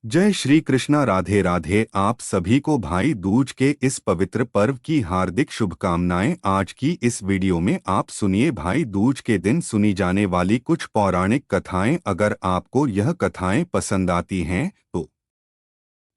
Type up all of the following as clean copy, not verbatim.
जय श्री कृष्णा। राधे राधे। आप सभी को भाई दूज के इस पवित्र पर्व की हार्दिक शुभकामनाएं। आज की इस वीडियो में आप सुनिए भाई दूज के दिन सुनी जाने वाली कुछ पौराणिक कथाएं। अगर आपको यह कथाएं पसंद आती हैं तो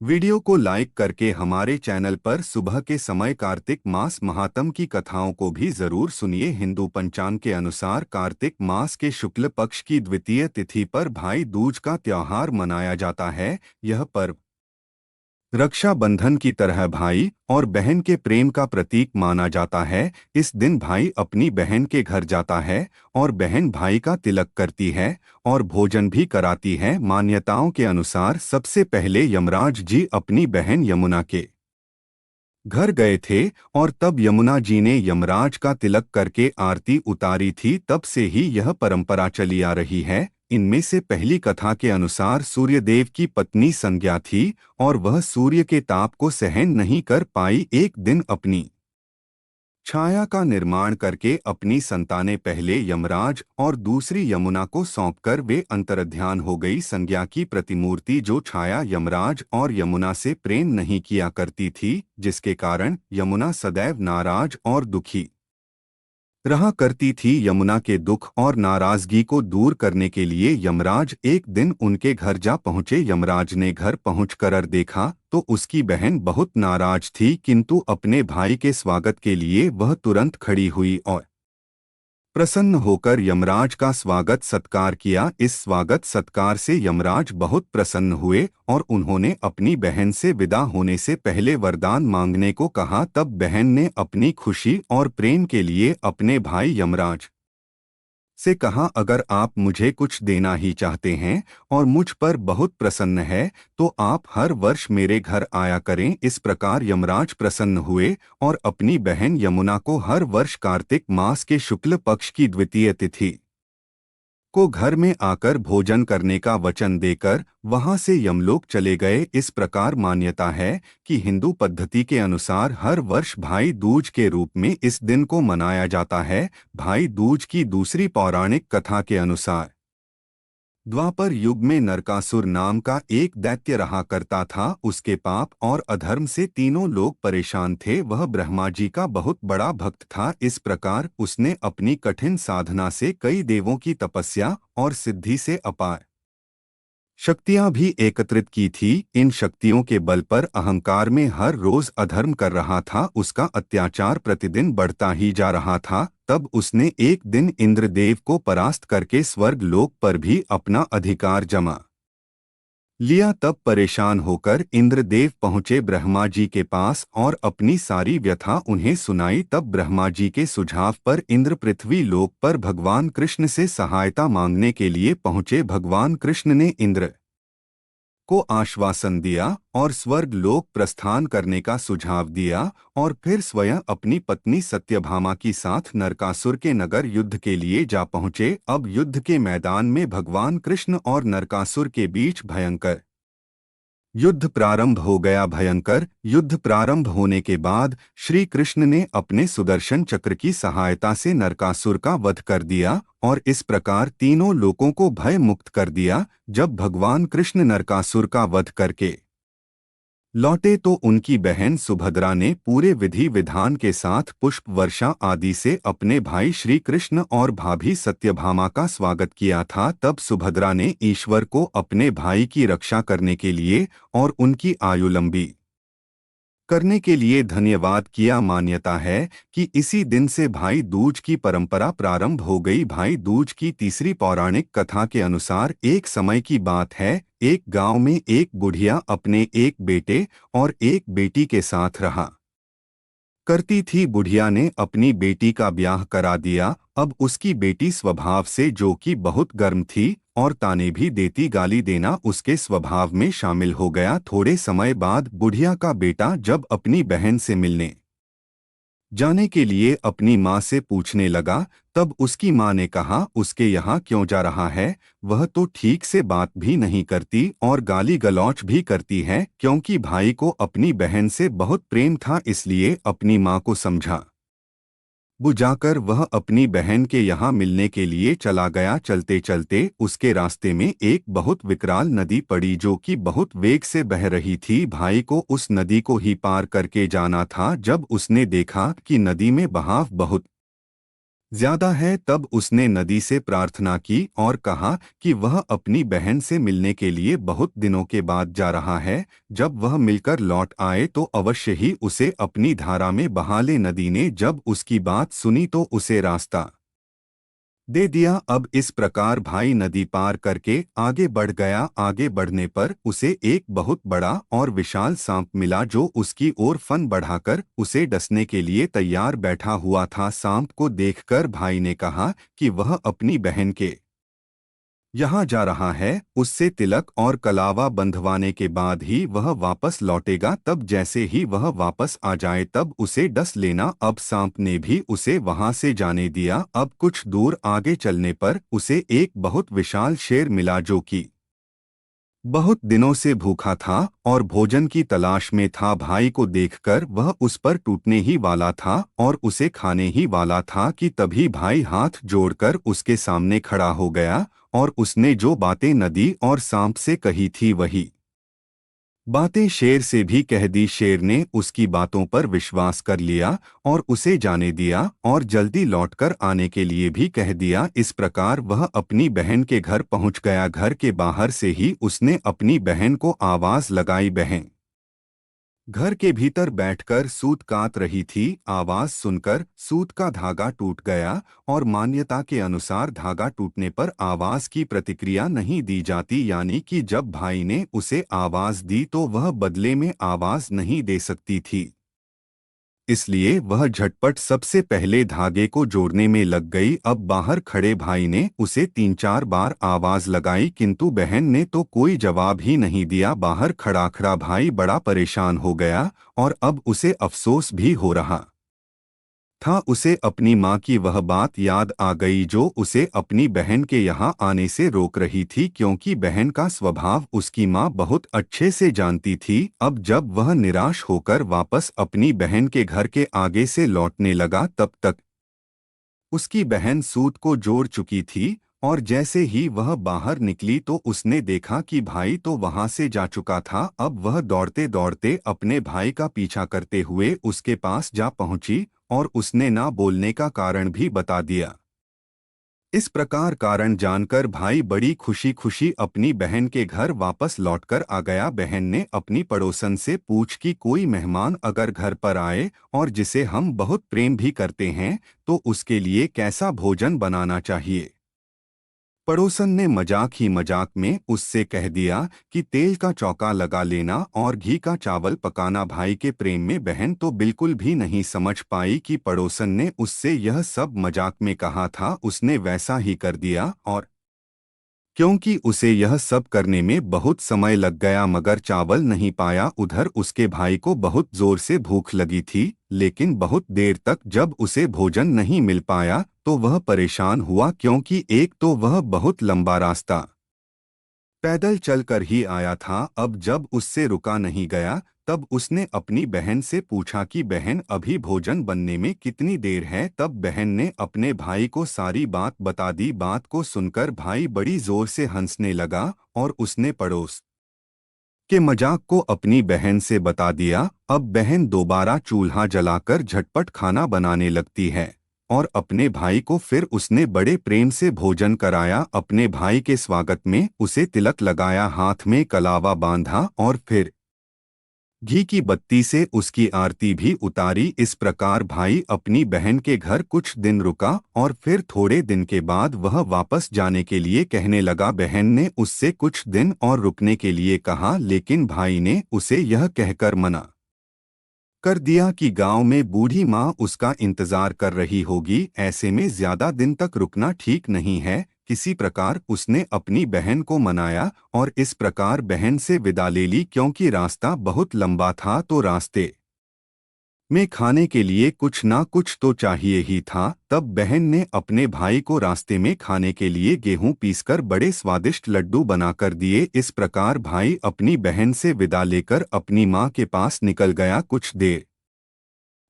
वीडियो को लाइक करके हमारे चैनल पर सुबह के समय कार्तिक मास महात्म की कथाओं को भी जरूर सुनिए। हिंदू पंचांग के अनुसार कार्तिक मास के शुक्ल पक्ष की द्वितीय तिथि पर भाई दूज का त्योहार मनाया जाता है। यह पर्व रक्षाबंधन की तरह भाई और बहन के प्रेम का प्रतीक माना जाता है। इस दिन भाई अपनी बहन के घर जाता है और बहन भाई का तिलक करती है और भोजन भी कराती है। मान्यताओं के अनुसार सबसे पहले यमराज जी अपनी बहन यमुना के घर गए थे और तब यमुना जी ने यमराज का तिलक करके आरती उतारी थी। तब से ही यह परंपरा चली आ रही है। इनमें से पहली कथा के अनुसार सूर्यदेव की पत्नी संज्ञा थी और वह सूर्य के ताप को सहन नहीं कर पाई। एक दिन अपनी छाया का निर्माण करके अपनी संतानें पहले यमराज और दूसरी यमुना को सौंपकर वे अंतर्ध्यान हो गई। संज्ञा की प्रतिमूर्ति जो छाया यमराज और यमुना से प्रेम नहीं किया करती थी, जिसके कारण यमुना सदैव नाराज और दुखी रहा करती थी। यमुना के दुख और नाराजगी को दूर करने के लिए यमराज एक दिन उनके घर जा पहुंचे। यमराज ने घर पहुंचकर देखा तो उसकी बहन बहुत नाराज थी, किंतु अपने भाई के स्वागत के लिए वह तुरंत खड़ी हुई और प्रसन्न होकर यमराज का स्वागत सत्कार किया। इस स्वागत सत्कार से यमराज बहुत प्रसन्न हुए और उन्होंने अपनी बहन से विदा होने से पहले वरदान मांगने को कहा। तब बहन ने अपनी खुशी और प्रेम के लिए अपने भाई यमराज से कहा, अगर आप मुझे कुछ देना ही चाहते हैं और मुझ पर बहुत प्रसन्न है तो आप हर वर्ष मेरे घर आया करें। इस प्रकार यमराज प्रसन्न हुए और अपनी बहन यमुना को हर वर्ष कार्तिक मास के शुक्ल पक्ष की द्वितीय तिथि को घर में आकर भोजन करने का वचन देकर वहां से यमलोक चले गए। इस प्रकार मान्यता है कि हिंदू पद्धति के अनुसार हर वर्ष भाई दूज के रूप में इस दिन को मनाया जाता है। भाई दूज की दूसरी पौराणिक कथा के अनुसार द्वापर युग में नरकासुर नाम का एक दैत्य रहा करता था। उसके पाप और अधर्म से तीनों लोग परेशान थे। वह ब्रह्मा जी का बहुत बड़ा भक्त था। इस प्रकार उसने अपनी कठिन साधना से कई देवों की तपस्या और सिद्धि से अपार शक्तियां भी एकत्रित की थी। इन शक्तियों के बल पर अहंकार में हर रोज अधर्म कर रहा था। उसका अत्याचार प्रतिदिन बढ़ता ही जा रहा था। तब उसने एक दिन इंद्रदेव को परास्त करके स्वर्ग लोक पर भी अपना अधिकार जमा लिया। तब परेशान होकर इंद्रदेव पहुंचे ब्रह्मा जी के पास और अपनी सारी व्यथा उन्हें सुनाई। तब ब्रह्मा जी के सुझाव पर इंद्र पृथ्वी लोक पर भगवान कृष्ण से सहायता मांगने के लिए पहुंचे। भगवान कृष्ण ने इंद्र को आश्वासन दिया और स्वर्ग लोक प्रस्थान करने का सुझाव दिया और फिर स्वयं अपनी पत्नी सत्यभामा के साथ नरकासुर के नगर युद्ध के लिए जा पहुंचे। अब युद्ध के मैदान में भगवान कृष्ण और नरकासुर के बीच भयंकर युद्ध प्रारंभ हो गया। भयंकर युद्ध प्रारंभ होने के बाद श्री कृष्ण ने अपने सुदर्शन चक्र की सहायता से नरकासुर का वध कर दिया और इस प्रकार तीनों लोकों को भय मुक्त कर दिया। जब भगवान कृष्ण नरकासुर का वध करके लौटे तो उनकी बहन सुभद्रा ने पूरे विधि विधान के साथ पुष्प वर्षा आदि से अपने भाई श्री कृष्ण और भाभी सत्यभामा का स्वागत किया था। तब सुभद्रा ने ईश्वर को अपने भाई की रक्षा करने के लिए और उनकी आयु लंबी करने के लिए धन्यवाद किया। मान्यता है कि इसी दिन से भाई दूज की परंपरा प्रारंभ हो गई। भाई दूज की तीसरी पौराणिक कथा के अनुसार एक समय की बात है, एक गांव में एक बुढ़िया अपने एक बेटे और एक बेटी के साथ रहा करती थी। बुढ़िया ने अपनी बेटी का ब्याह करा दिया। अब उसकी बेटी स्वभाव से जो कि बहुत गर्म थी और ताने भी देती, गाली देना उसके स्वभाव में शामिल हो गया। थोड़े समय बाद बुढ़िया का बेटा जब अपनी बहन से मिलने जाने के लिए अपनी माँ से पूछने लगा, तब उसकी माँ ने कहा, उसके यहाँ क्यों जा रहा है? वह तो ठीक से बात भी नहीं करती और गाली गलौच भी करती है। क्योंकि भाई को अपनी बहन से बहुत प्रेम था इसलिए अपनी माँ को समझा बुझाकर वह अपनी बहन के यहाँ मिलने के लिए चला गया। चलते चलते उसके रास्ते में एक बहुत विकराल नदी पड़ी जो कि बहुत वेग से बह रही थी। भाई को उस नदी को ही पार करके जाना था। जब उसने देखा कि नदी में बहाव बहुत ज्यादा है, तब उसने नदी से प्रार्थना की और कहा कि वह अपनी बहन से मिलने के लिए बहुत दिनों के बाद जा रहा है। जब वह मिलकर लौट आए तो अवश्य ही उसे अपनी धारा में बहा ले। नदी ने जब उसकी बात सुनी तो उसे रास्ता दे दिया। अब इस प्रकार भाई नदी पार करके आगे बढ़ गया। आगे बढ़ने पर उसे एक बहुत बड़ा और विशाल सांप मिला जो उसकी ओर फन बढ़ाकर उसे डसने के लिए तैयार बैठा हुआ था। सांप को देखकर भाई ने कहा कि वह अपनी बहन के यहाँ जा रहा है, उससे तिलक और कलावा बंधवाने के बाद ही वह वापस लौटेगा। तब जैसे ही वह वापस आ जाए तब उसे डस लेना। अब सांप ने भी उसे वहां से जाने दिया। अब कुछ दूर आगे चलने पर उसे एक बहुत विशाल शेर मिला जो कि बहुत दिनों से भूखा था और भोजन की तलाश में था। भाई को देखकर वह उस पर टूटने ही वाला था और उसे खाने ही वाला था कि तभी भाई हाथ जोड़कर उसके सामने खड़ा हो गया और उसने जो बातें नदी और सांप से कही थी वही बातें शेर से भी कह दी। शेर ने उसकी बातों पर विश्वास कर लिया और उसे जाने दिया और जल्दी लौटकर आने के लिए भी कह दिया। इस प्रकार वह अपनी बहन के घर पहुंच गया। घर के बाहर से ही उसने अपनी बहन को आवाज लगाई। बहन घर के भीतर बैठकर सूत काट रही थी। आवाज सुनकर सूत का धागा टूट गया और मान्यता के अनुसार धागा टूटने पर आवाज की प्रतिक्रिया नहीं दी जाती, यानी कि जब भाई ने उसे आवाज दी तो वह बदले में आवाज नहीं दे सकती थी। इसलिए वह झटपट सबसे पहले धागे को जोड़ने में लग गई। अब बाहर खड़े भाई ने उसे 3-4 बार आवाज लगाई किंतु बहन ने तो कोई जवाब ही नहीं दिया। बाहर खड़ा खड़ा भाई बड़ा परेशान हो गया और अब उसे अफसोस भी हो रहा था। उसे अपनी माँ की वह बात याद आ गई जो उसे अपनी बहन के यहाँ आने से रोक रही थी, क्योंकि बहन का स्वभाव उसकी माँ बहुत अच्छे से जानती थी। अब जब वह निराश होकर वापस अपनी बहन के घर के आगे से लौटने लगा तब तक उसकी बहन सूत को जोड़ चुकी थी और जैसे ही वह बाहर निकली तो उसने देखा कि भाई तो वहां से जा चुका था। अब वह दौड़ते दौड़ते अपने भाई का पीछा करते हुए उसके पास जा पहुंची और उसने ना बोलने का कारण भी बता दिया। इस प्रकार कारण जानकर भाई बड़ी खुशी खुशी अपनी बहन के घर वापस लौटकर आ गया। बहन ने अपनी पड़ोसन से पूछ कि कोई मेहमान अगर घर पर आए और जिसे हम बहुत प्रेम भी करते हैं तो उसके लिए कैसा भोजन बनाना चाहिए। पड़ोसन ने मजाक ही मजाक में उससे कह दिया कि तेल का चौका लगा लेना और घी का चावल पकाना। भाई के प्रेम में बहन तो बिल्कुल भी नहीं समझ पाई कि पड़ोसन ने उससे यह सब मजाक में कहा था। उसने वैसा ही कर दिया और क्योंकि उसे यह सब करने में बहुत समय लग गया मगर चावल नहीं पाया। उधर उसके भाई को बहुत जोर से भूख लगी थी, लेकिन बहुत देर तक जब उसे भोजन नहीं मिल पाया तो वह परेशान हुआ, क्योंकि एक तो वह बहुत लंबा रास्ता पैदल चलकर ही आया था। अब जब उससे रुका नहीं गया तब उसने अपनी बहन से पूछा कि बहन अभी भोजन बनने में कितनी देर है। तब बहन ने अपने भाई को सारी बात बता दी। बात को सुनकर भाई बड़ी जोर से हंसने लगा और उसने पड़ोस के मजाक को अपनी बहन से बता दिया। अब बहन दोबारा चूल्हा जलाकर झटपट खाना बनाने लगती है और अपने भाई को फिर उसने बड़े प्रेम से भोजन कराया। अपने भाई के स्वागत में उसे तिलक लगाया, हाथ में कलावा बांधा और फिर घी की बत्ती से उसकी आरती भी उतारी। इस प्रकार भाई अपनी बहन के घर कुछ दिन रुका और फिर थोड़े दिन के बाद वह वापस जाने के लिए कहने लगा। बहन ने उससे कुछ दिन और रुकने के लिए कहा, लेकिन भाई ने उसे यह कहकर मना कर दिया कि गांव में बूढ़ी माँ उसका इंतजार कर रही होगी, ऐसे में ज्यादा दिन तक रुकना ठीक नहीं है। किसी प्रकार उसने अपनी बहन को मनाया और इस प्रकार बहन से विदा ले ली। क्योंकि रास्ता बहुत लंबा था तो रास्ते में खाने के लिए कुछ ना कुछ तो चाहिए ही था। तब बहन ने अपने भाई को रास्ते में खाने के लिए गेहूं पीसकर बड़े स्वादिष्ट लड्डू बनाकर दिए। इस प्रकार भाई अपनी बहन से विदा लेकर अपनी माँ के पास निकल गया। कुछ देर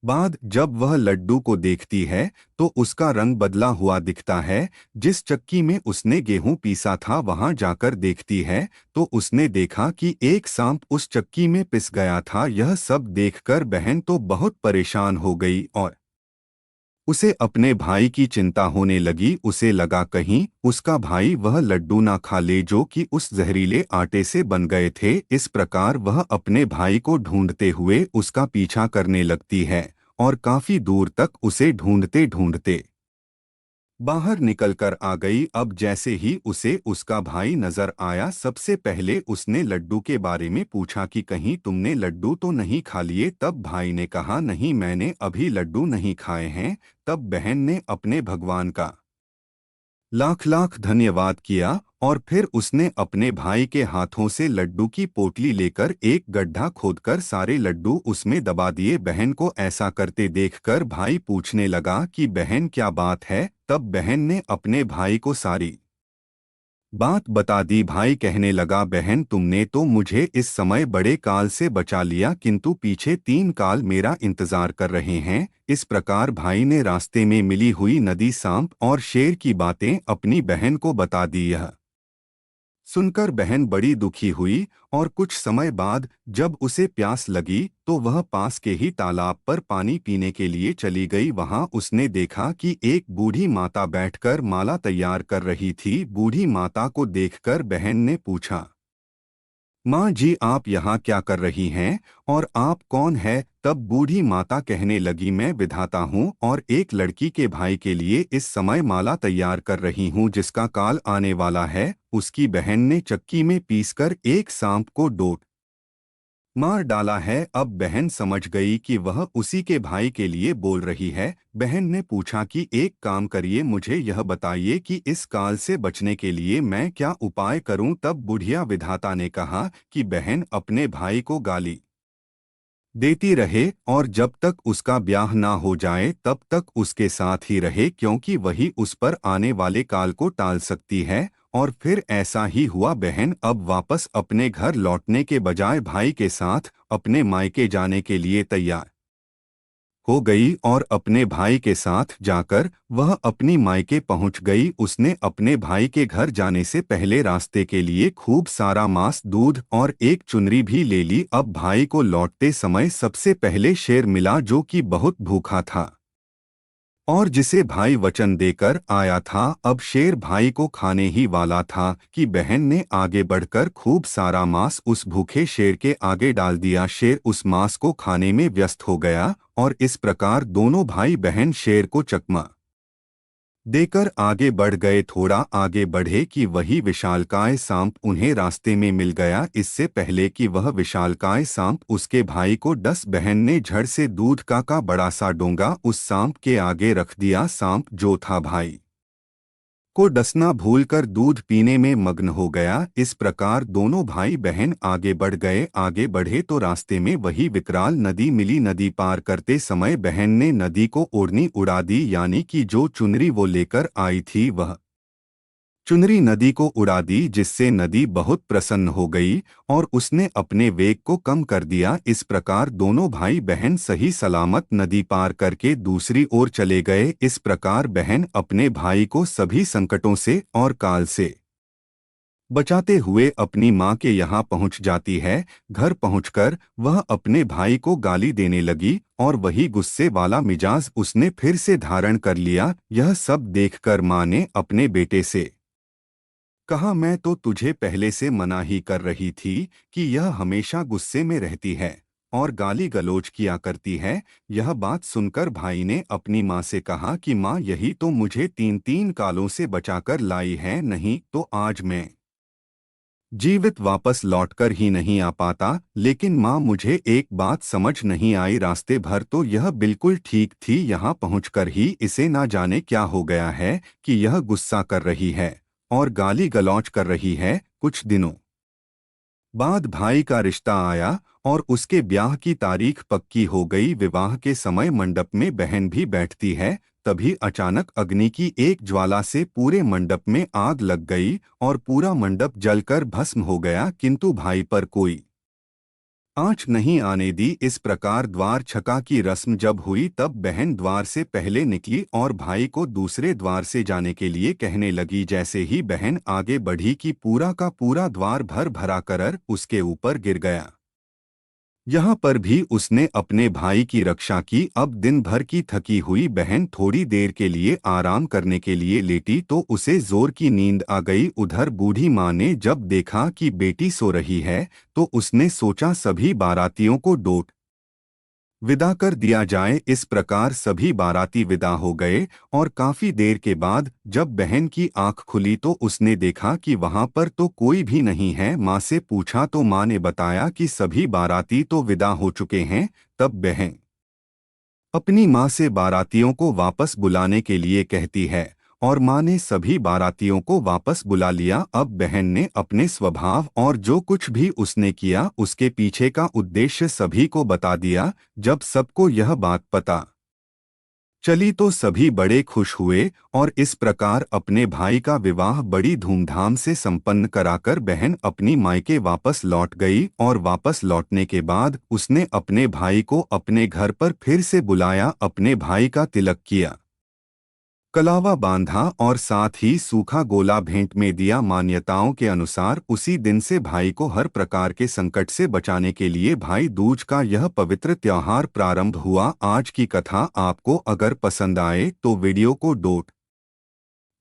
बाद जब वह लड्डू को देखती है तो उसका रंग बदला हुआ दिखता है। जिस चक्की में उसने गेहूं पीसा था वहां जाकर देखती है तो उसने देखा कि एक सांप उस चक्की में पिस गया था। यह सब देखकर बहन तो बहुत परेशान हो गई और उसे अपने भाई की चिंता होने लगी। उसे लगा कहीं उसका भाई वह लड्डू ना खा ले जो कि उस जहरीले आटे से बन गए थे। इस प्रकार वह अपने भाई को ढूंढते हुए उसका पीछा करने लगती है और काफी दूर तक उसे ढूंढते ढूंढते बाहर निकलकर आ गई। अब जैसे ही उसे उसका भाई नजर आया सबसे पहले उसने लड्डू के बारे में पूछा कि कहीं तुमने लड्डू तो नहीं खा लिए। तब भाई ने कहा नहीं, मैंने अभी लड्डू नहीं खाए हैं। तब बहन ने अपने भगवान का लाख लाख धन्यवाद किया और फिर उसने अपने भाई के हाथों से लड्डू की पोटली लेकर एक गड्ढा खोदकर सारे लड्डू उसमें दबा दिए। बहन को ऐसा करते देखकर भाई पूछने लगा कि बहन क्या बात है। तब बहन ने अपने भाई को सारी बात बता दी। भाई कहने लगा बहन तुमने तो मुझे इस समय बड़े काल से बचा लिया किंतु पीछे 3 काल मेरा इंतजार कर रहे हैं। इस प्रकार भाई ने रास्ते में मिली हुई नदी, सांप और शेर की बातें अपनी बहन को बता दी। यह सुनकर बहन बड़ी दुखी हुई और कुछ समय बाद जब उसे प्यास लगी तो वह पास के ही तालाब पर पानी पीने के लिए चली गई। वहां उसने देखा कि एक बूढ़ी माता बैठकर माला तैयार कर रही थी। बूढ़ी माता को देखकर बहन ने पूछा, माँ जी आप यहाँ क्या कर रही हैं और आप कौन है? तब बूढ़ी माता कहने लगी मैं विधाता हूँ और एक लड़की के भाई के लिए इस समय माला तैयार कर रही हूँ जिसका काल आने वाला है। उसकी बहन ने चक्की में पीसकर एक सांप को डोट मार डाला है। अब बहन समझ गई कि वह उसी के भाई के लिए बोल रही है। बहन ने पूछा कि एक काम करिए, मुझे यह बताइए कि इस काल से बचने के लिए मैं क्या उपाय करूं? तब बुढ़िया विधाता ने कहा कि बहन अपने भाई को गाली देती रहे और जब तक उसका ब्याह ना हो जाए तब तक उसके साथ ही रहे क्योंकि वही उस पर आने वाले काल को टाल सकती है। और फिर ऐसा ही हुआ। बहन अब वापस अपने घर लौटने के बजाय भाई के साथ अपने मायके जाने के लिए तैयार हो गई और अपने भाई के साथ जाकर वह अपनी मायके पहुंच गई। उसने अपने भाई के घर जाने से पहले रास्ते के लिए खूब सारा मांस, दूध और एक चुनरी भी ले ली। अब भाई को लौटते समय सबसे पहले शेर मिला जो कि बहुत भूखा था और जिसे भाई वचन देकर आया था। अब शेर भाई को खाने ही वाला था कि बहन ने आगे बढ़कर खूब सारा मांस उस भूखे शेर के आगे डाल दिया। शेर उस मांस को खाने में व्यस्त हो गया और इस प्रकार दोनों भाई बहन शेर को चकमा देकर आगे बढ़ गए। थोड़ा आगे बढ़े कि वही विशालकाय सांप उन्हें रास्ते में मिल गया। इससे पहले कि वह विशालकाय सांप उसके भाई को डस, बहन ने झड़ से दूध का बड़ा सा डोंगा उस सांप के आगे रख दिया। सांप जो था भाई को डसना भूलकर दूध पीने में मग्न हो गया। इस प्रकार दोनों भाई बहन आगे बढ़ गए। आगे बढ़े तो रास्ते में वही विकराल नदी मिली। नदी पार करते समय बहन ने नदी को ओढ़नी उड़ा दी, यानी कि जो चुनरी वो लेकर आई थी वह चुनरी नदी को उड़ा दी, जिससे नदी बहुत प्रसन्न हो गई और उसने अपने वेग को कम कर दिया। इस प्रकार दोनों भाई बहन सही सलामत नदी पार करके दूसरी ओर चले गए। इस प्रकार बहन अपने भाई को सभी संकटों से और काल से बचाते हुए अपनी माँ के यहाँ पहुँच जाती है। घर पहुँचकर वह अपने भाई को गाली देने लगी और वही गुस्से वाला मिजाज उसने फिर से धारण कर लिया। यह सब देखकर माँ ने अपने बेटे से कहा, मैं तो तुझे पहले से मना ही कर रही थी कि यह हमेशा गुस्से में रहती है और गाली गलौज किया करती है। यह बात सुनकर भाई ने अपनी माँ से कहा कि माँ यही तो मुझे 3 कालों से बचाकर लाई है, नहीं तो आज मैं जीवित वापस लौटकर ही नहीं आ पाता। लेकिन माँ मुझे एक बात समझ नहीं आई, रास्ते भर तो यह बिल्कुल ठीक थी, यहाँ पहुँचकर ही इसे ना जाने क्या हो गया है कि यह गुस्सा कर रही है और गाली गलौज कर रही है। कुछ दिनों बाद भाई का रिश्ता आया और उसके ब्याह की तारीख पक्की हो गई। विवाह के समय मंडप में बहन भी बैठती है। तभी अचानक अग्नि की एक ज्वाला से पूरे मंडप में आग लग गई और पूरा मंडप जलकर भस्म हो गया, किंतु भाई पर कोई आँच नहीं आने दी। इस प्रकार द्वार छका की रस्म जब हुई तब बहन द्वार से पहले निकली और भाई को दूसरे द्वार से जाने के लिए कहने लगी। जैसे ही बहन आगे बढ़ी कि पूरा का पूरा द्वार भर भरा कर उसके ऊपर गिर गया। यहाँ पर भी उसने अपने भाई की रक्षा की। अब दिन भर की थकी हुई बहन थोड़ी देर के लिए आराम करने के लिए लेटी तो उसे जोर की नींद आ गई। उधर बूढ़ी माँ ने जब देखा कि बेटी सो रही है तो उसने सोचा सभी बारातियों को डोट विदा कर दिया जाए। इस प्रकार सभी बाराती विदा हो गए और काफी देर के बाद जब बहन की आंख खुली तो उसने देखा कि वहां पर तो कोई भी नहीं है। माँ से पूछा तो माँ ने बताया कि सभी बाराती तो विदा हो चुके हैं। तब बहन अपनी माँ से बारातियों को वापस बुलाने के लिए कहती है और माँ ने सभी बारातियों को वापस बुला लिया। अब बहन ने अपने स्वभाव और जो कुछ भी उसने किया उसके पीछे का उद्देश्य सभी को बता दिया। जब सबको यह बात पता चली तो सभी बड़े खुश हुए और इस प्रकार अपने भाई का विवाह बड़ी धूमधाम से संपन्न कराकर बहन अपनी मायके वापस लौट गई। और वापस लौटने के बाद उसने अपने भाई को अपने घर पर फिर से बुलाया, अपने भाई का तिलक किया, कलावा बांधा और साथ ही सूखा गोला भेंट में दिया। मान्यताओं के अनुसार उसी दिन से भाई को हर प्रकार के संकट से बचाने के लिए भाई दूज का यह पवित्र त्योहार प्रारंभ हुआ। आज की कथा आपको अगर पसंद आए तो वीडियो को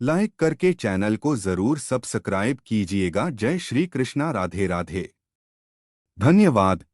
लाइक करके चैनल को जरूर सब्सक्राइब कीजिएगा। जय श्री कृष्णा, राधे राधे। धन्यवाद।